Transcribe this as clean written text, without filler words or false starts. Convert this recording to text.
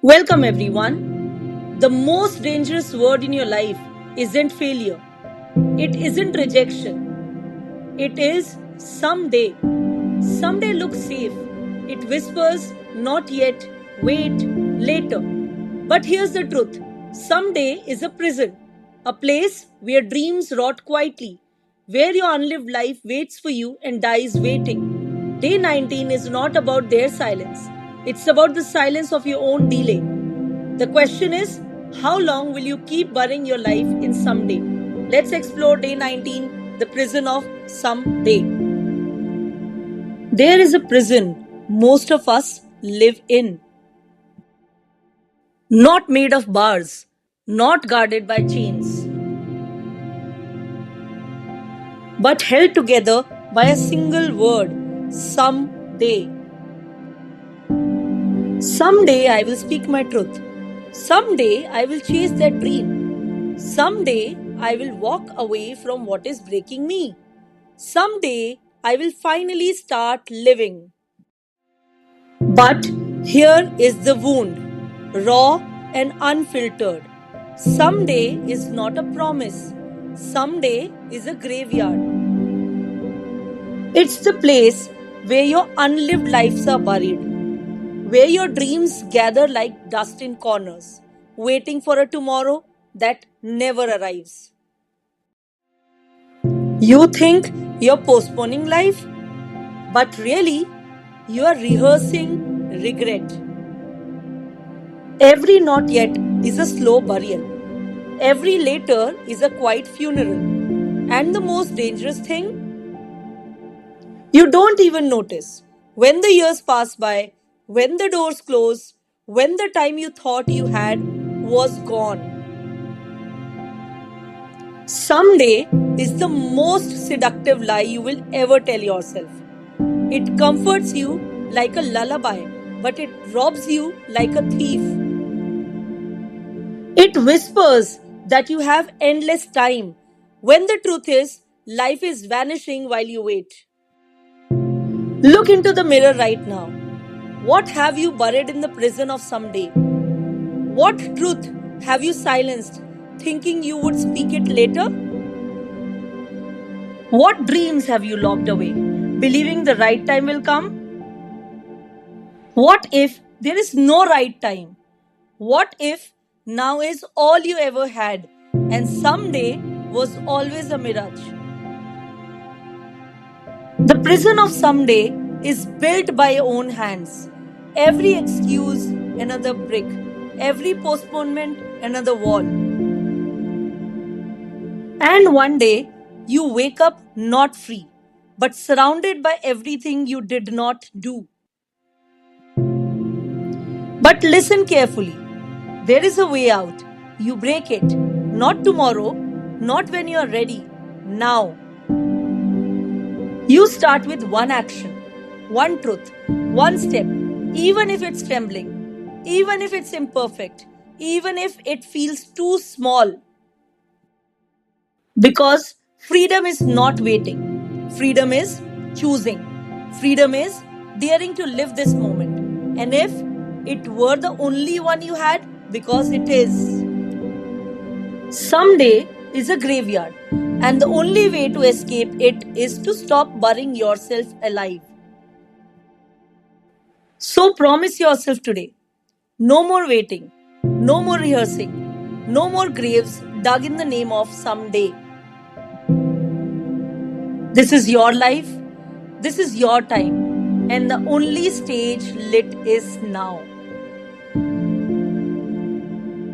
Welcome, everyone. The most dangerous word in your life isn't failure, it isn't rejection, it is someday. Someday looks safe. It whispers, not yet, wait, later. But here's the truth: someday is a prison, a place where dreams rot quietly, where your unlived life waits for you and dies waiting. Day 19 is not about their silence, it's about the silence of your own delay. The question is, how long will you keep burying your life in someday? Let's explore day 19, the prison of someday. There is a prison most of us live in. Not made of bars, not guarded by chains, but held together by a single word: someday. Someday I will speak my truth. Someday I will chase that dream. Someday I will walk away from what is breaking me. Someday I will finally start living. But here is the wound, raw and unfiltered. Someday is not a promise. Someday is a graveyard. It's the place where your unlived lives are buried, where your dreams gather like dust in corners, waiting for a tomorrow that never arrives. You think you're postponing life, but really, you are rehearsing regret. Every not yet is a slow burial. Every later is a quiet funeral. And the most dangerous thing, you don't even notice. When the years pass by, when the doors close, when the time you thought you had was gone. Someday is the most seductive lie you will ever tell yourself. It comforts you like a lullaby, but it robs you like a thief. It whispers that you have endless time, when the truth is, life is vanishing while you wait. Look into the mirror right now. What have you buried in the prison of someday? What truth have you silenced, thinking you would speak it later? What dreams have you locked away, believing the right time will come? What if there is no right time? What if now is all you ever had and someday was always a mirage? The prison of someday is built by your own hands. Every excuse, another brick. Every postponement, another wall. And one day, you wake up not free, but surrounded by everything you did not do. But listen carefully. There is a way out. You break it. Not tomorrow, not when you are ready. Now. You start with one action, one truth, one step, even if it's trembling, even if it's imperfect, even if it feels too small. Because freedom is not waiting, freedom is choosing, freedom is daring to live this moment. And if it were the only one you had, because it is. Someday is a graveyard, and the only way to escape it is to stop burying yourself alive. So promise yourself today: no more waiting, no more rehearsing, no more graves dug in the name of someday. This is your life, this is your time, and the only stage lit is now.